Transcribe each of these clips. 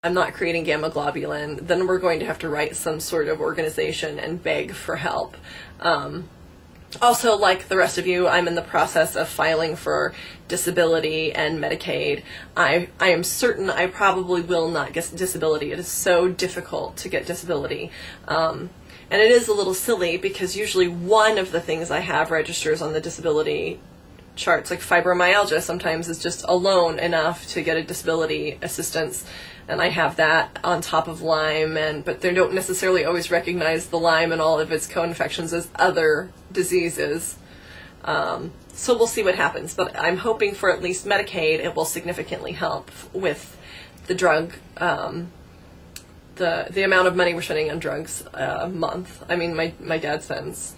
I'm not creating gamma globulin, then we're going to have to write some sort of organization and beg for help. Also, like the rest of you, I'm in the process of filing for disability and Medicaid. I am certain I probably will not get disability. It is so difficult to get disability. And it is a little silly because usually one of the things I have registers on the disability charts, like fibromyalgia sometimes is just alone enough to get a disability assistance. And I have that on top of Lyme, but they don't necessarily always recognize the Lyme and all of its co-infections as other diseases. So we'll see what happens, but I'm hoping for at least Medicaid. It will significantly help with the drug, the amount of money we're spending on drugs a month. I mean, my dad spends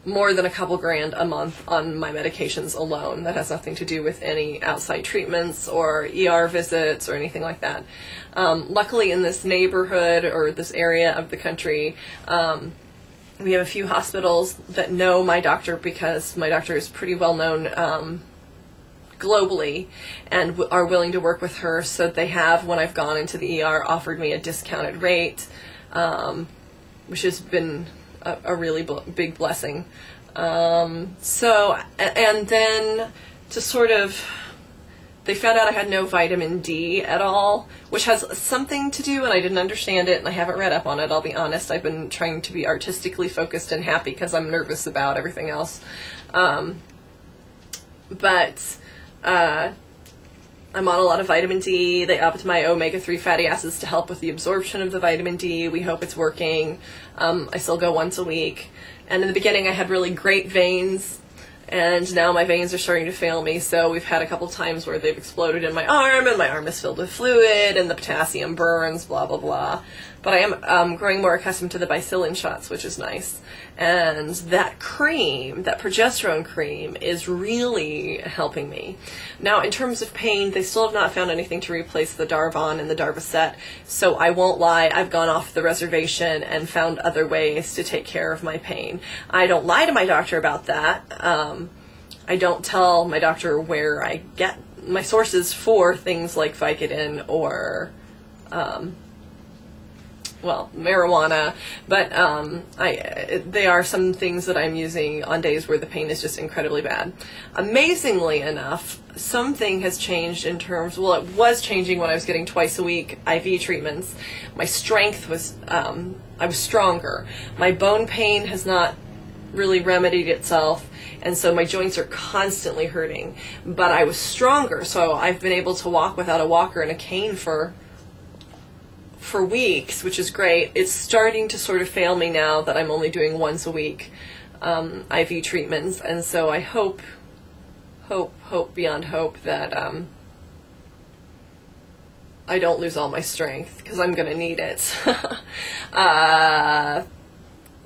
more than a couple grand a month on my medications alone. That has nothing to do with any outside treatments or ER visits or anything like that. Luckily in this neighborhood or this area of the country, we have a few hospitals that know my doctor because my doctor is pretty well known globally and are willing to work with her. So they have, when I've gone into the ER, offered me a discounted rate, which has been a really big blessing. So, and then to sort of, they found out I had no vitamin D at all, which has something to do, and I didn't understand it, and I haven't read up on it, I'll be honest. I've been trying to be artistically focused and happy because I'm nervous about everything else. I'm on a lot of vitamin D. They upped my omega-3 fatty acids to help with the absorption of the vitamin D. We hope it's working. I still go once a week. And in the beginning I had really great veins, and now my veins are starting to fail me. So we've had a couple times where they've exploded in my arm, and my arm is filled with fluid, and the potassium burns, blah, blah, blah. But I am growing more accustomed to the bicillin shots, which is nice. And that cream, that progesterone cream, is really helping me. Now, in terms of pain, they still have not found anything to replace the Darvon and the Darvocet. So I won't lie, I've gone off the reservation and found other ways to take care of my pain. I don't lie to my doctor about that. I don't tell my doctor where I get my sources for things like Vicodin or well, marijuana, but they are some things that I'm using on days where the pain is just incredibly bad. Amazingly enough, something has changed in terms, well, it was changing when I was getting twice a week IV treatments. My strength was, I was stronger. My bone pain has not really remedied itself, and so my joints are constantly hurting. But I was stronger, so I've been able to walk without a walker and a cane for weeks, which is great. It's starting to sort of fail me now that I'm only doing once a week IV treatments, and so I hope beyond hope that I don't lose all my strength, because I'm gonna need it.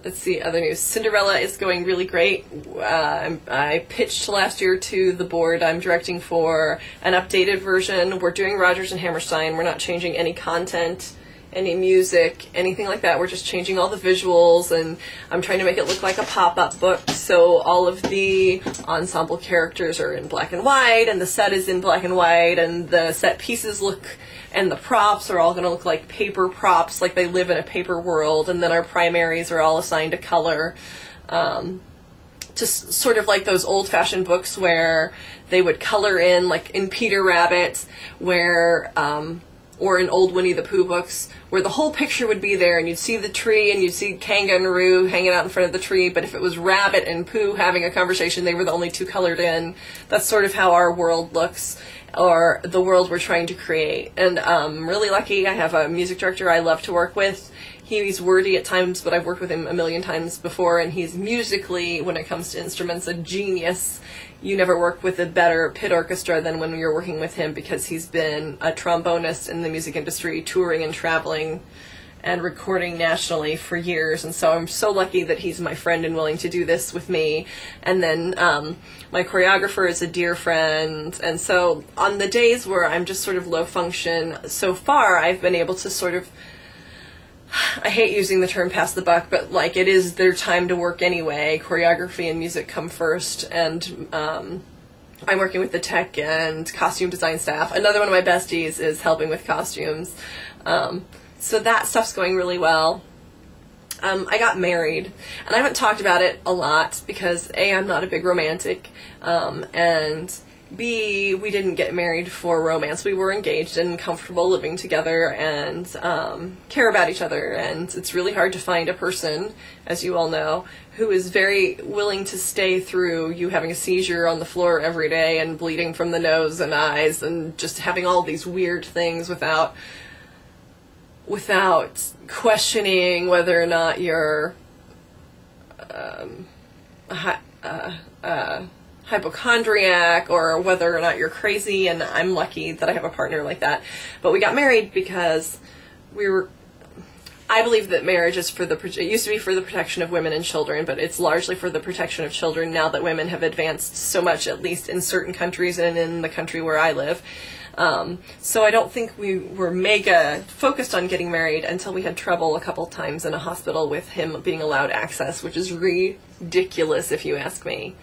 Let's see, other news. Cinderella is going really great. I pitched last year to the board I'm directing for an updated version. We're doing Rodgers and Hammerstein. We're not changing any content, any music, anything like that. We're just changing all the visuals, and I'm trying to make it look like a pop-up book. So all of the ensemble characters are in black and white, and the set is in black and white, and the set pieces look, and the props are all going to look like paper props, like they live in a paper world, and then our primaries are all assigned a color. Just sort of like those old-fashioned books where they would color in, like in Peter Rabbit, where or in old Winnie the Pooh books, where the whole picture would be there, and you'd see the tree, and you'd see Kanga and Roo hanging out in front of the tree, but if it was Rabbit and Pooh having a conversation, they were the only two colored in. That's sort of how our world looks, or the world we're trying to create. And I'm really lucky. I have a music director I love to work with. He's wordy at times, but I've worked with him a million times before, and he's musically, when it comes to instruments, a genius. You never work with a better pit orchestra than when you're working with him, because he's been a trombonist in the music industry, touring and traveling and recording nationally for years. And so I'm so lucky that he's my friend and willing to do this with me. And then my choreographer is a dear friend. And so on the days where I'm just sort of low function, so far I've been able to sort of, I hate using the term pass the buck, but like it is their time to work anyway. Choreography and music come first, and I'm working with the tech and costume design staff. Another one of my besties is helping with costumes. So that stuff's going really well. I got married, and I haven't talked about it a lot because A, I'm not a big romantic, and B, we didn't get married for romance. We were engaged and comfortable living together and care about each other, and it's really hard to find a person, as you all know, who is very willing to stay through you having a seizure on the floor every day and bleeding from the nose and eyes and just having all these weird things without questioning whether or not you're hypochondriac or whether or not you're crazy. And I'm lucky that I have a partner like that. But we got married because I believe that marriage is it used to be for the protection of women and children, but it's largely for the protection of children now that women have advanced so much, at least in certain countries and in the country where I live. So I don't think we were mega focused on getting married until we had trouble a couple times in a hospital with him being allowed access, which is ridiculous if you ask me.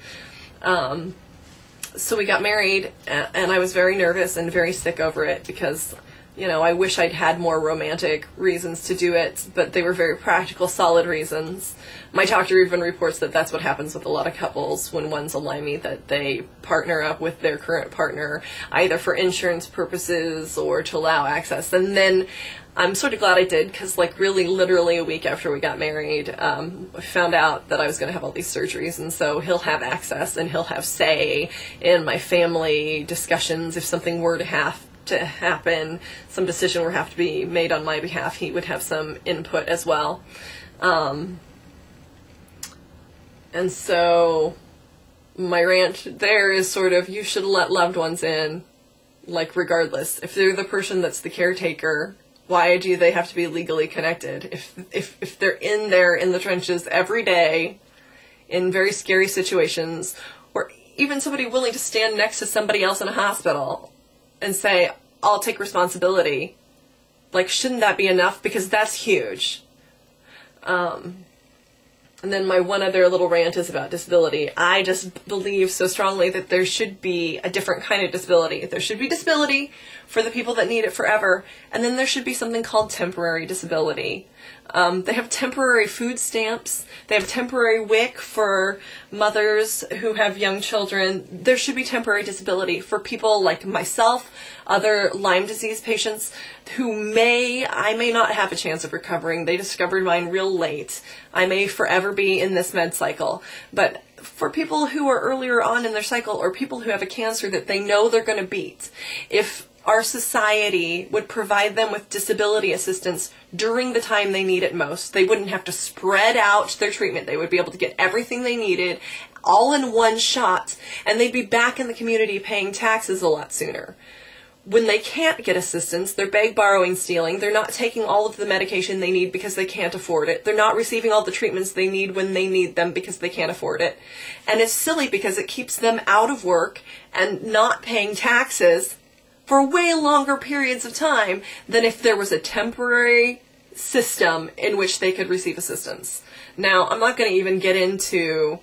So we got married, and I was very nervous and very sick over it because, you know, I wish I'd had more romantic reasons to do it, but they were very practical, solid reasons. My doctor even reports that that's what happens with a lot of couples when one's a limey, that they partner up with their current partner, either for insurance purposes or to allow access. And then I'm sort of glad I did, because like really literally a week after we got married, I found out that I was going to have all these surgeries, and so he'll have access and he'll have say in my family discussions. If something were to happen, some decision would have to be made on my behalf, he would have some input as well. And so my rant there is sort of, you should let loved ones in, like regardless. If they're the person that's the caretaker, why do they have to be legally connected? If they're in there in the trenches every day in very scary situations, or even somebody willing to stand next to somebody else in a hospital and say, I'll take responsibility, like, shouldn't that be enough? Because that's huge. And then my one other little rant is about disability. I just believe so strongly that there should be a different kind of disability. There should be disability for the people that need it forever, and then there should be something called temporary disability. They have temporary food stamps. They have temporary WIC for mothers who have young children. There should be temporary disability for people like myself, other Lyme disease patients who I may not have a chance of recovering. They discovered mine real late. I may forever be in this med cycle. But for people who are earlier on in their cycle, or people who have a cancer that they know they're going to beat, if our society would provide them with disability assistance during the time they need it most, they wouldn't have to spread out their treatment. They would be able to get everything they needed all in one shot, and they'd be back in the community paying taxes a lot sooner. When they can't get assistance, they're beg, borrowing, stealing. They're not taking all of the medication they need because they can't afford it. They're not receiving all the treatments they need when they need them because they can't afford it. And it's silly because it keeps them out of work and not paying taxes for way longer periods of time than if there was a temporary system in which they could receive assistance. Now, I'm not going to even get into,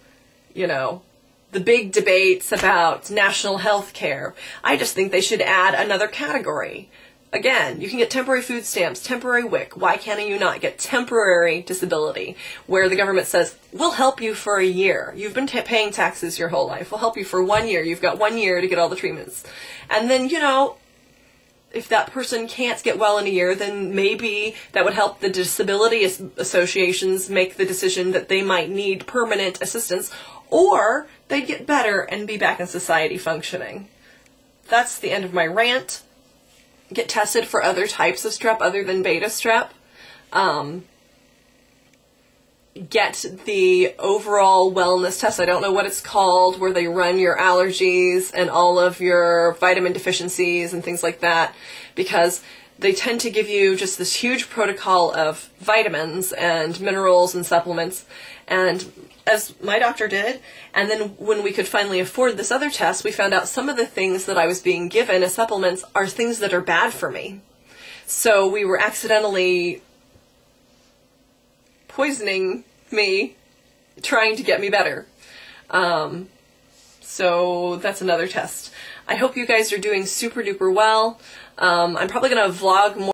the big debates about national health care. I just think they should add another category. Again, you can get temporary food stamps, temporary WIC. Why can't you not get temporary disability, where the government says, we'll help you for a year. You've been paying taxes your whole life. We'll help you for 1 year. You've got 1 year to get all the treatments. And then, if that person can't get well in a year, then maybe that would help the disability associations make the decision that they might need permanent assistance, or they'd get better and be back in society functioning. That's the end of my rant. Get tested for other types of strep other than beta strep. Get the overall wellness test. I don't know what it's called, where they run your allergies and all of your vitamin deficiencies and things like that, because they tend to give you just this huge protocol of vitamins and minerals and supplements, and as my doctor did, and then when we could finally afford this other test, we found out some of the things that I was being given as supplements are things that are bad for me. So we were accidentally poisoning me, trying to get me better. So that's another test. I hope you guys are doing super duper well. I'm probably going to vlog more